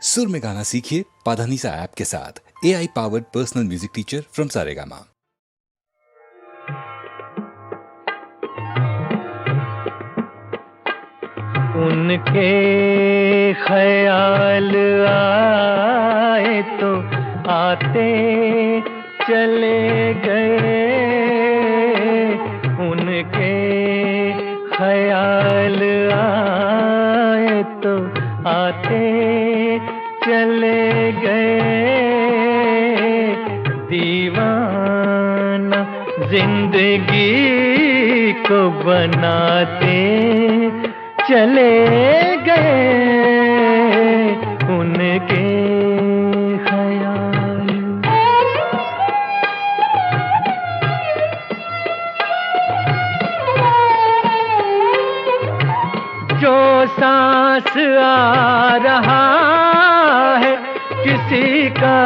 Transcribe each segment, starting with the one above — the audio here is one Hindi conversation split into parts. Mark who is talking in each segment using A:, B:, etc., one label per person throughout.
A: सुर में गाना सीखिए पाधानीसा ऐप के साथ। AI powered personal music teacher from Saregama.
B: उनके ख्याल आए तो आते चले गए, उनके ख्याल आए तो आते चले गए। दीवाना जिंदगी को बनाते चले गए, उनके ख्याल। जो सांस आ रहा है किसी का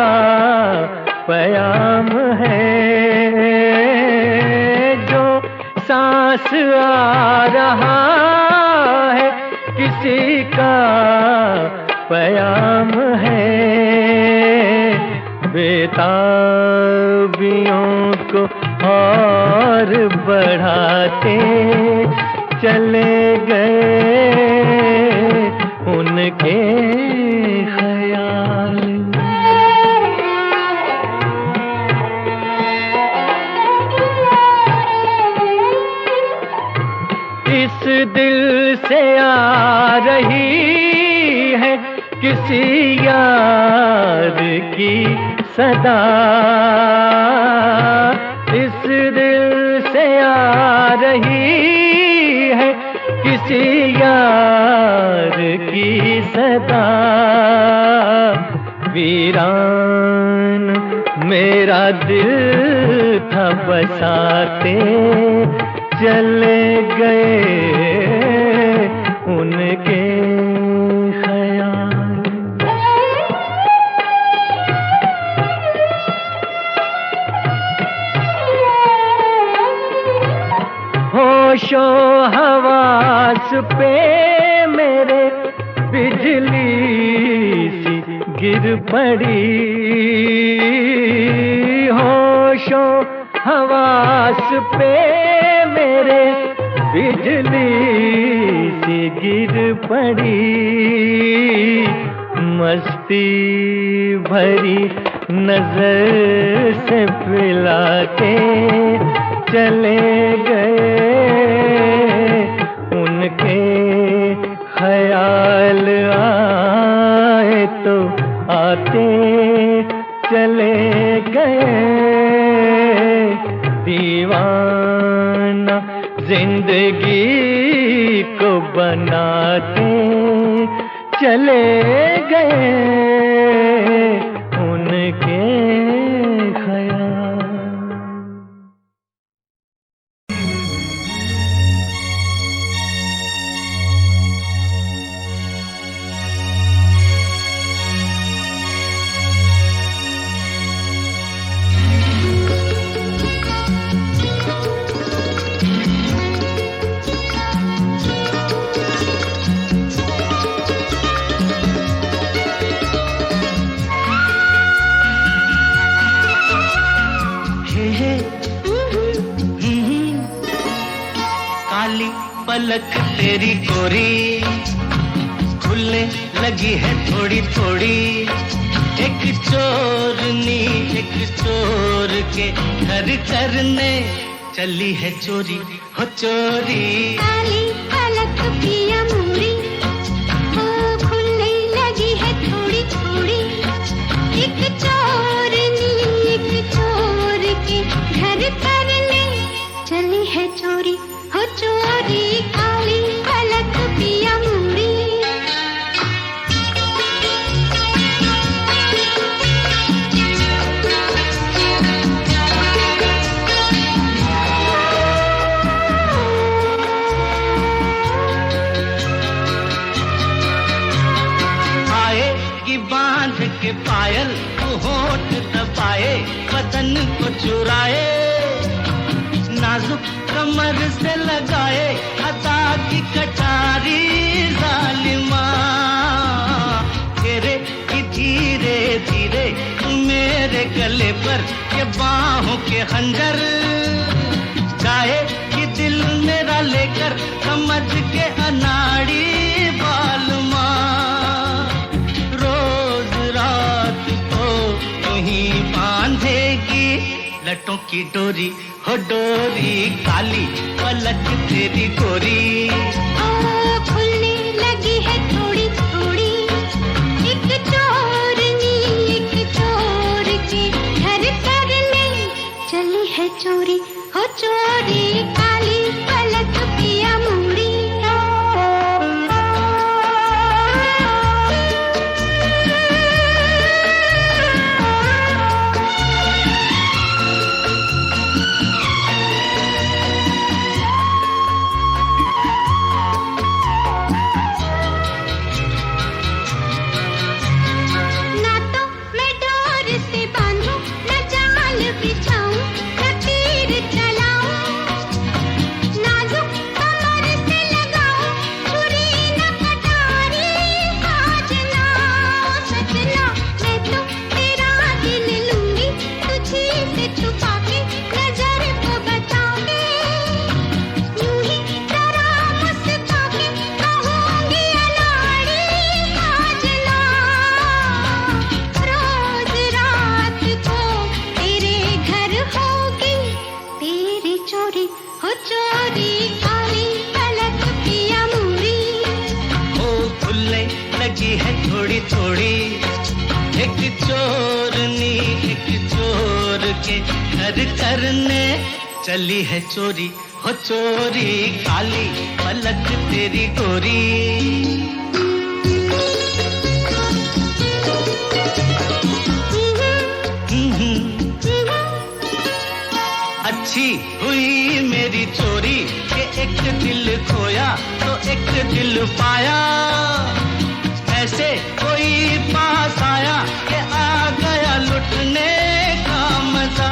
B: प्याम है, जो सांस आ रहा है किसी का प्याम है। बेताबियों को और बढ़ाते चले गए, उनके ख्याल। इस दिल से आ रही है किसी यार की सदा, इस दिल से आ रही है किसी यार की सदा। वीरान मेरा दिल था बसाते चले गए, उनके ख्याल। होशो हवास पे मेरे बिजली सी गिर पड़ी, होशो हवास पे मेरे बिजली सी गिर पड़ी। मस्ती भरी नजर से पिलाते चले गए, उनके ख्याल आए तो आते चले गए। दीवाना जिंदगी को बनाते चले गए, उनके ख्याल।
C: काली पलक तेरी गोरी खुलने लगी है थोड़ी थोड़ी। एक चोरनी एक चोर के घर करने चली है चोरी हो चोरी।
D: काली पलक पिया मोरी ओ खुलने लगी है थोड़ी थोड़ी। एक चोरनी एक चोर के घर करने चली है चोरी हो चोरी। काली पलक पिया मोरी।
C: आएगी बांध के पायल वो होठ दबाए बदन को चुराए नाजुक कमर से लगाए अदा की कटारी जालिमा। तेरे मेरे गले पर ये बाहों के खंजर, चाहे कि दिल मेरा लेकर समझ के अनाड़ी बालमा, रोज रात को तू ही बांधेगी लटों की डोरी, हो डोरी काली पलक तेरी गोरी।
D: खुलने लगी है थोड़ी थोड़ी, एक चोरनी एक चोर के घर करने चली है चोरी, हो चोरी काली पलक पिया मोरी।
C: थोड़ी थोड़ी एक चोरनी एक चोर के घर करने चली है चोरी, हो चोरी काली पलक तेरी गोरी। अच्छी हुई मेरी चोरी के एक दिल खोया तो एक दिल पाया, ऐसे कोई पास आया कि आ गया लुटने का मजा।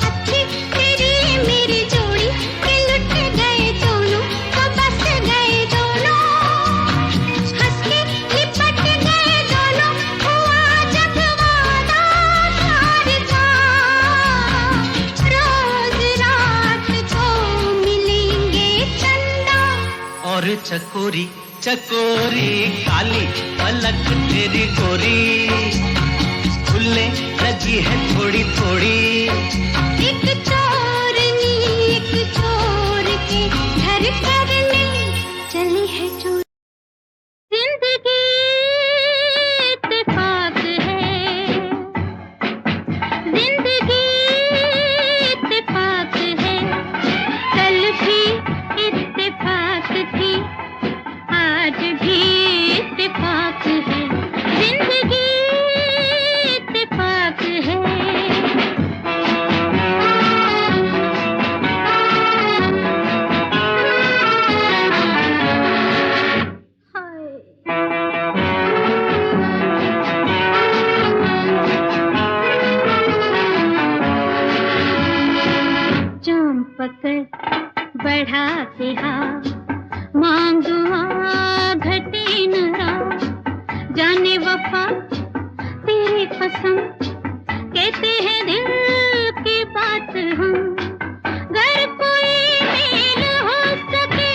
D: अच्छी तेरी मेरी जोड़ी के लुट गए दोनों, तो बस गए दोनों, हंस के लिपट गए दोनों, हुआ जब वादा प्यार का, रोज रात को मिलेंगे चंदा
C: और चकोरी चकोरी काली पलक तेरी गोरी, खुलने लगी है थोड़ी थोड़ी
D: एक चोरनी एक चोर के घर करने चली है चोरी। जिंदगी इत्तेफाक है, जिंदगी इत्तेफाक है, कल भी इत्तेफाक थी आज भी इत्तेफाक है, जिंदगी इत्तेफाक है। जाम पकड़ बढ़ा के हाँ मांगुआ घटे न रात, जाने वफा तेरी कसम कहते हैं दिल की बात हम, घर कोई मेल हो सके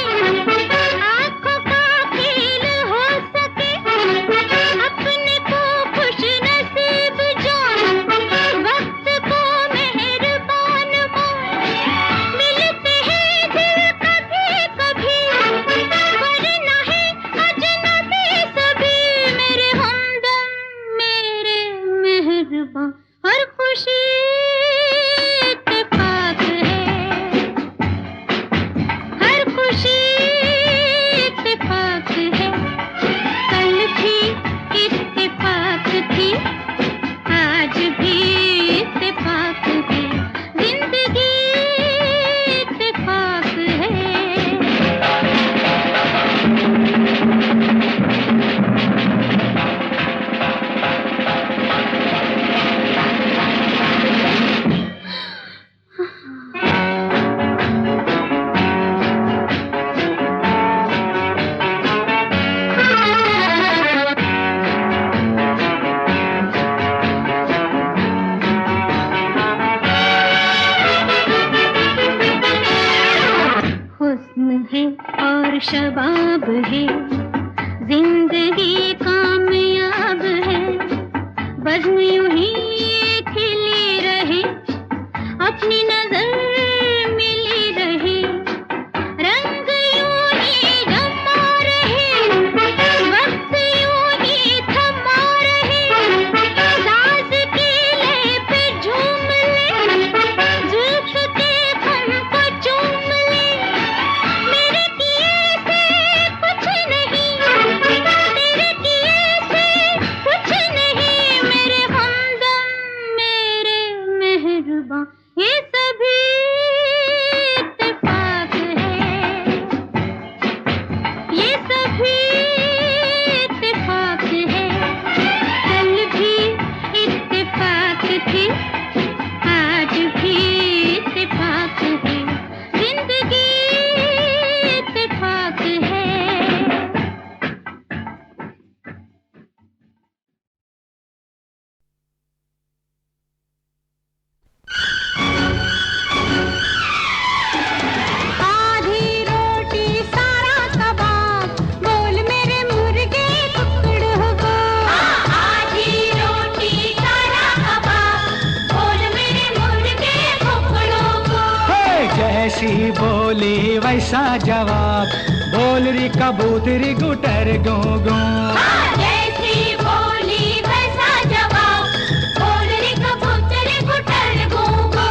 D: आंखों का खेल हो सके, अपने को खुश नसीब जान वक्त को मेहरबान मान, मिलते हैं दिल कभी कभी वरना है अजनबी सभी, मेरे हमदम मेरे मेहरबान हर खुशी शबाब है, जिंदगी कामयाब है, बज़्म यूं ही खिली रहे, अपनी नजर मिली रहे, रंग यूं ही जमा रहे, वक्त यूं ही थमा रहे, साज की लय पे झूम ले, जुल्फ के खम को चूम ले, मेरे किए से कुछ नहीं, तेरे किए से कुछ नहीं, मेरे हमदम मेरे मेहरबान, ये सभी इत्तेफाक है, ये सभी इत्तेफाक है, कल भी इत्तेफाक थे, आज भी इत्तेफाक है, जिंदगी इत्तेफाक है। आधी रोटी सारा कबाब, बोल मेरे मुर्गे कुकड़ को। आधी रोटी सारा कबाब, बोल मेरे मुर्गे कुकड़ों को।
B: जैसी बोली वैसा जवाब, बोल री कबूतरी गुटर गो गो।
D: जैसी बोली वैसा जवाब, बोल रे कबूतर गुटर गो गो।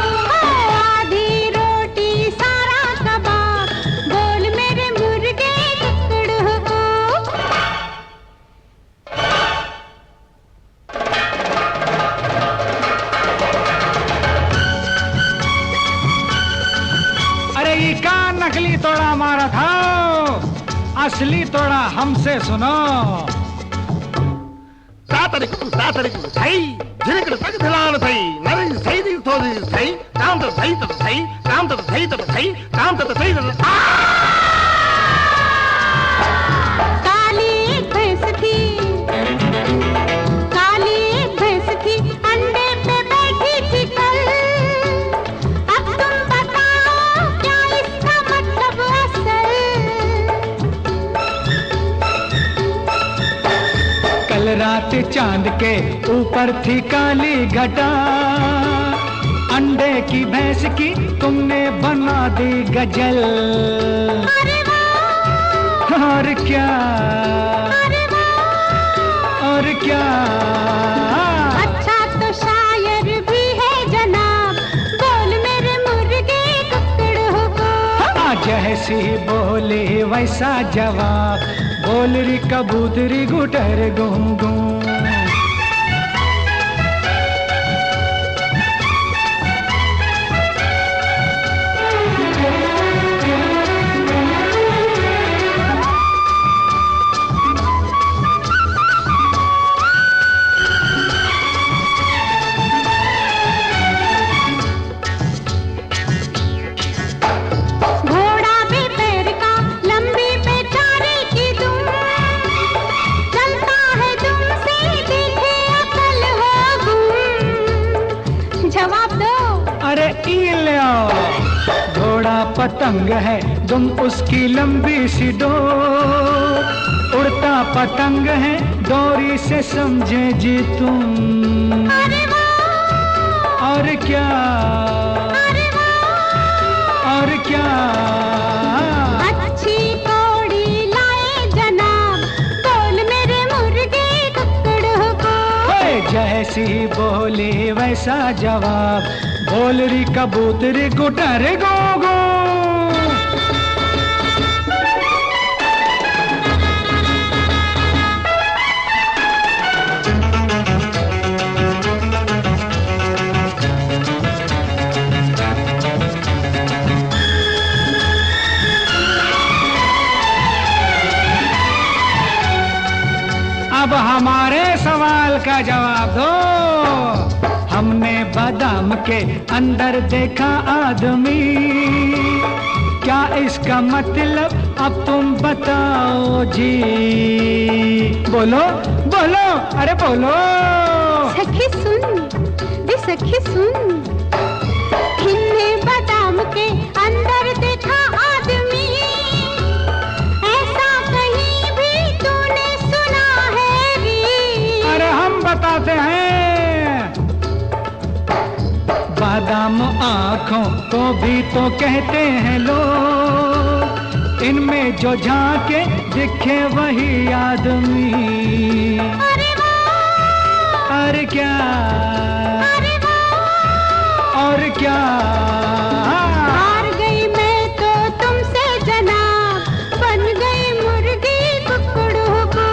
D: आधी रोटी सारा कबाब, बोल मेरे मुर्गे कुकड़ को।
B: अरे ये का नकली तोड़ा मारा था, असली तोड़ा हमसे सुनो।
E: ಸಾತರಿಕು ಸೈ ಧಿರಿಕಡ ತಗದಲಾನ ಸೈ ನರಿ ಸೈದಿ ತೋದಿ ಸೈ ಕಾಂತ ಸೈ ತದ ಸೈ ಕಾಂತ ಸೈ ತದ ಸೈ ಕಾಂತ ಸೈ ತದ
D: काली एक भैंस थी, काली एक भैंस थी, अंडे पे बैठी थी कल। अब तुम बताओ क्या इसका मतलब असल।
B: कल रात चांद के ऊपर थी काली घटा, अंडे की भैंस की तुमने बना दी गजल।
D: अरे वाह,
B: और क्या,
D: अरे वाह,
B: और क्या।
D: अच्छा तो शायर भी है जनाब, बोल मेरे मुर्गे कुकड़ को।
B: जैसी बोली वैसा जवाब, बोल री कबूतरी गुटर गूं गूं।
D: घोड़ा भी पैर का, लंबी बेचारे की दुम, चलता है दुम से, देखे अकल हो गुम। जवाब दो।
B: अरे ई ले आओ, घोड़ा पतंग है, तुम उसकी लंबी सी डोर, उड़ता पतंग है, डोरी से समझे जी तुम।
D: अरे वाह,
B: और क्या,
D: अरे वाह,
B: और क्या।
D: अच्छी कौड़ी लाए जनाब, बोल मेरे मुर्गे कुकड़ को।
B: जैसी बोली वैसा जवाब, बोल री कबूतरी गुटर गो गो। अब हमारे सवाल का जवाब दो। हमने बादाम के अंदर देखा आदमी, क्या इसका मतलब अब तुम बताओ जी। बोलो बोलो, अरे बोलो।
D: सखी सुन, दी सखी सुन, हमने बादाम के अंदर देखा आदमी,
B: बताते हैं। बादाम आंखों को भी तो कहते हैं लोग, इनमें जो झांके दिखे वही आदमी।
D: अरे वाह,
B: अरे क्या,
D: अरे वाह,
B: और क्या,
D: हार गई मैं तो तुमसे जनाब, बन गई मुर्गी कुकड़ू को।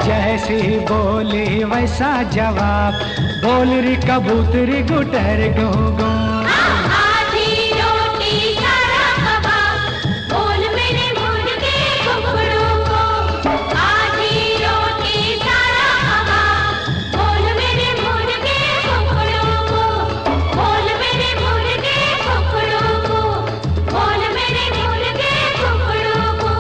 B: जैसी बोली वैसा जवाब, बोल री कबूतरी गुटर गो गो।
D: आधी रोटी सारा कबाब, बोल मेरे मुर्गे कुकड़ू को। आधी रोटी सारा कबाब, बोल मेरे मुर्गे कुकड़ू को। बोल मेरे मुर्गे कुकड़ू को, बोल मेरे मुर्गे कुकड़ू को।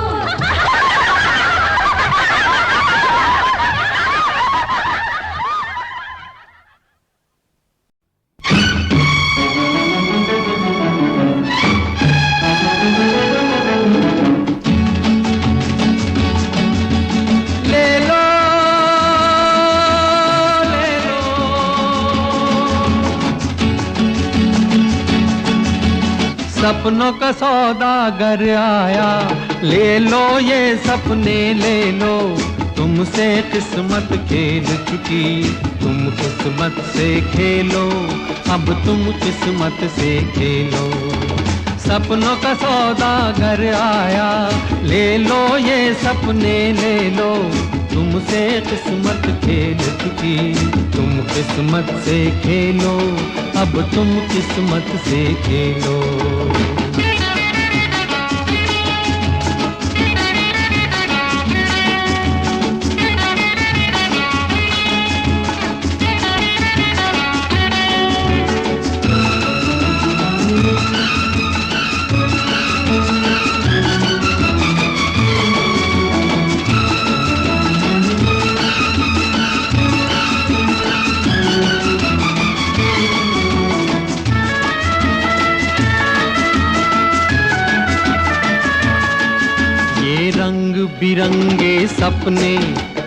B: ले लो, ले लो, सपनों का सौदागर आया, ले लो ये सपने ले लो। तुमसे किस्मत खेल चुकी, तुम किस्मत से खेलो, अब तुम किस्मत से खेलो। सपनों का सौदागर आया, ले लो ये सपने ले लो। तुमसे किस्मत खेल चुकी, तुम किस्मत से खेलो, अब तुम किस्मत से खेलो। रंग बिरंगे सपने,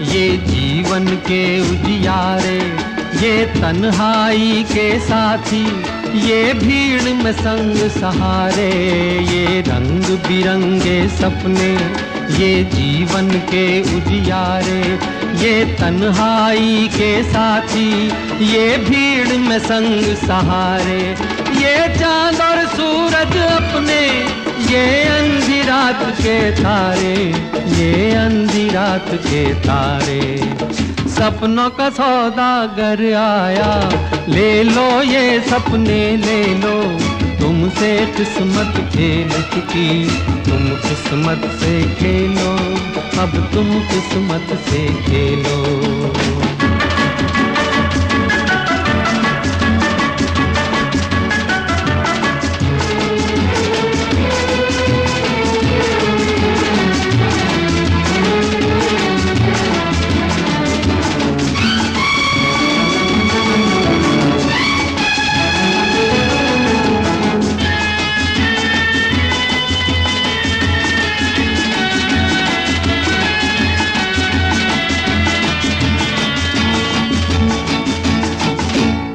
B: ये जीवन के उजियारे, ये तन्हाई के साथी, ये भीड़ में संग सहारे। ये रंग बिरंगे सपने, ये जीवन के उजियारे, ये तन्हाई के साथी, ये भीड़ में संग सहारे। ये चांद और सूरज अपने, ये अंधी रात के तारे, ये अंधी रात के तारे। सपनों का सौदागर आया, ले लो ये सपने ले लो। तुमसे किस्मत खेल चुकी, तुम किस्मत से खेलो, अब तुम किस्मत से खेलो।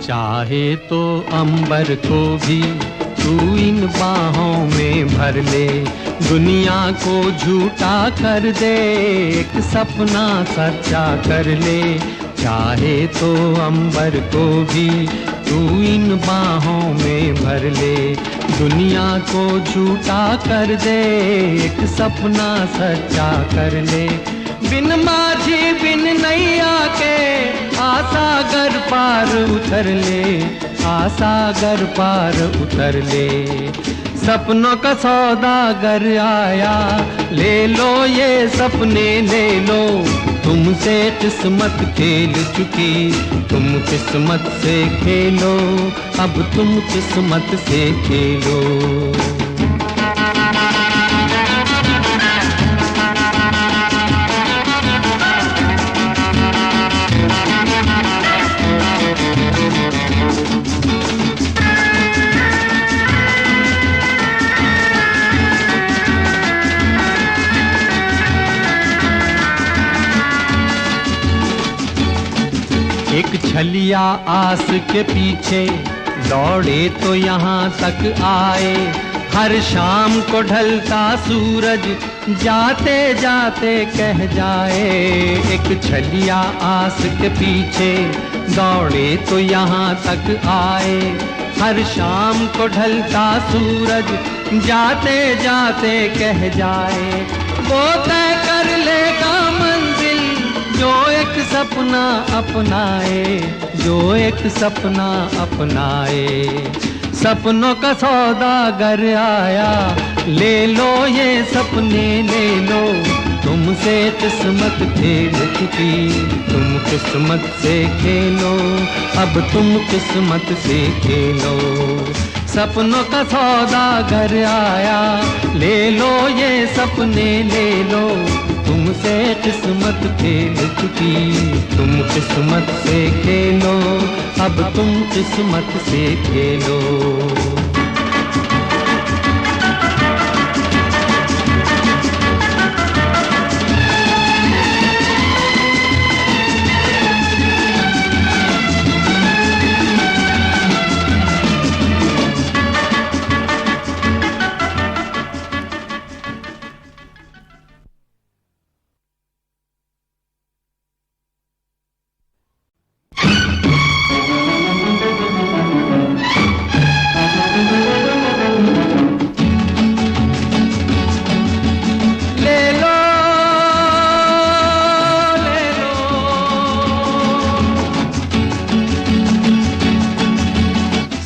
B: चाहे तो अंबर को भी तू इन बाहों में भर ले, दुनिया को झूठा कर दे, एक सपना सच्चा कर ले। चाहे तो अंबर को भी तू इन बाहों में भर ले, दुनिया को झूठा कर दे, एक सपना सच्चा कर ले। बिन माझी बिन नैया के आसागर पार उतर ले, आसागर पार उतर ले। सपनों का सौदागर आया, ले लो ये सपने ले लो। तुमसे किस्मत खेल चुकी, तुम किस्मत से खेलो, अब तुम किस्मत से खेलो। एक छलिया आस के पीछे दौड़े तो यहाँ तक आए, हर शाम को ढलता सूरज जाते जाते कह जाए। एक छलिया आस के पीछे दौड़े तो यहाँ तक आए, हर शाम को ढलता सूरज जाते जाते कह जाए। वो तय कर लेगा मंजिल जो एक सपना अपनाए, जो एक सपना अपनाए। सपनों का सौदागर आया, ले लो ये सपने ले लो, तुमसे किस्मत खेल चुकी, तुम किस्मत से खेलो, अब तुम किस्मत से खेलो। सपनों का सौदागर आया, ले लो ये सपने ले लो, तुमसे किस्मत खेल चुकी, तुम किस्मत से खेलो, अब तुम किस्मत से खेलो।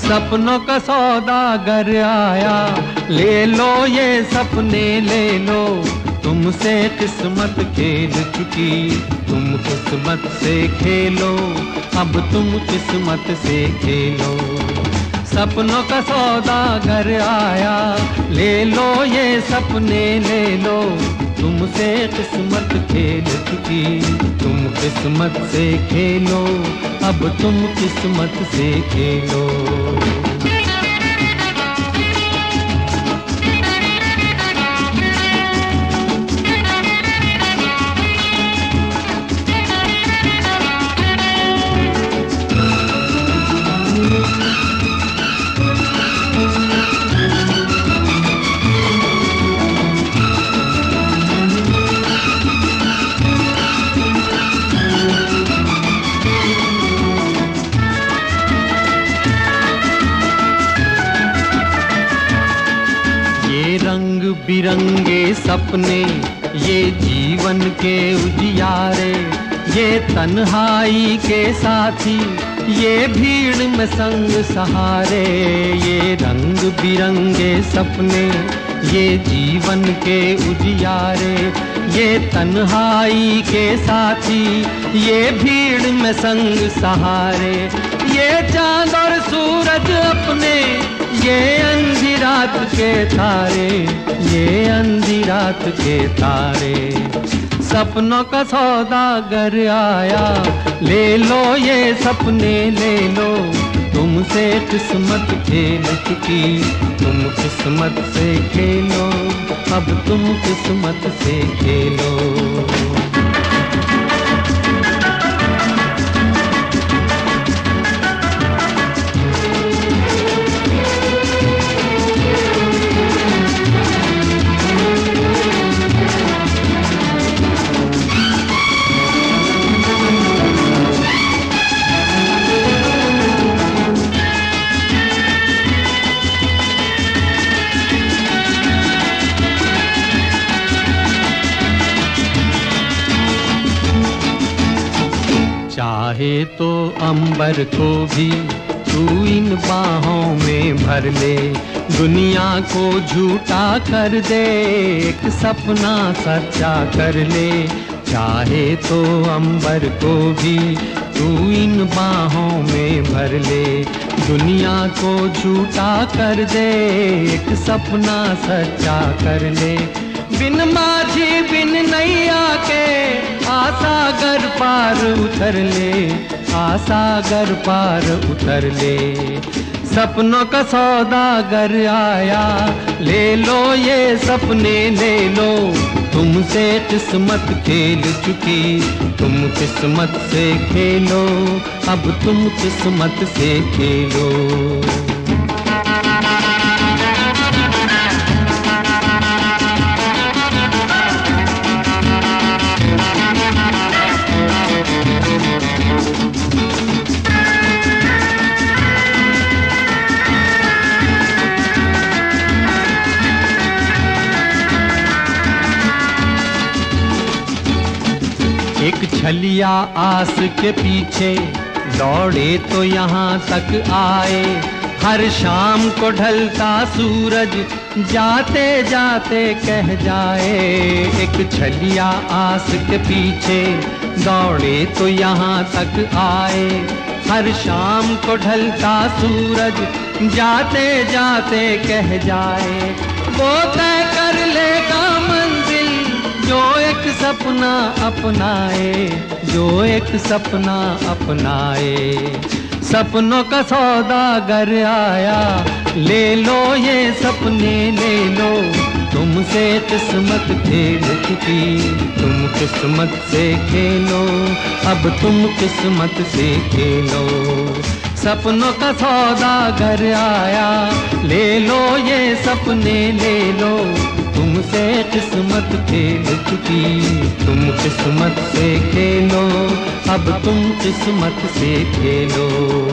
B: सपनों का सौदागर आया, ले लो ये सपने ले लो, तुमसे किस्मत खेल चुकी, तुम किस्मत से खेलो, अब तुम किस्मत से खेलो। सपनों का सौदागर आया, ले लो ये सपने ले लो, तुमसे किस्मत खेल चुकी, तुम किस्मत से खेलो, अब तुम किस्मत से खेलो। बिरंगे सपने ये जीवन के उजियारे, ये तन्हाई के साथी ये भीड़ में संग सहारे। ये रंग बिरंगे सपने ये जीवन के उजियारे, ये तन्हाई के साथी ये भीड़ में संग सहारे। ये चांद और सूरज अपने ये अंधी रात के तारे, ये अंधी रात के तारे। सपनों का सौदागर आया, ले लो ये सपने ले लो, तुमसे किस्मत खेल चुकी, तुम किस्मत से खेलो, अब तुम किस्मत से खेलो। चाहे तो अंबर को भी तू इन बाहों में भर ले, दुनिया को झूठा कर दे, एक सपना सच्चा कर ले। चाहे तो अंबर को भी तू इन बाहों में भर ले, दुनिया को झूठा कर दे, एक सपना सच्चा कर ले। बिन माझी बिन नैया के आसागर पार उतर ले, आसागर पार उतर ले। सपनों का सौदागर आया, ले लो ये सपने ले लो, तुमसे किस्मत खेल चुकी, तुम किस्मत से खेलो, अब तुम किस्मत से खेलो। एक छलिया आस के पीछे दौड़े तो यहाँ तक आए, हर शाम को ढलता सूरज जाते जाते कह जाए। एक छलिया आस के पीछे दौड़े तो यहाँ तक आए, हर शाम को ढलता सूरज जाते जाते कह जाए। वो तय कर लेगा मंजिल जो एक सपना अपनाए, जो एक सपना अपनाए। सपनों का सौदागर आया, ले लो ये सपने ले लो, तुमसे किस्मत खेल चुकी, तुम किस्मत से खेलो, अब तुम किस्मत से खेलो। सपनों का सौदागर आया, ले लो ये सपने ले लो, तुमसे किस्मत खेल चुकी, तुम किस्मत से खेलो, अब तुम किस्मत से खेलो।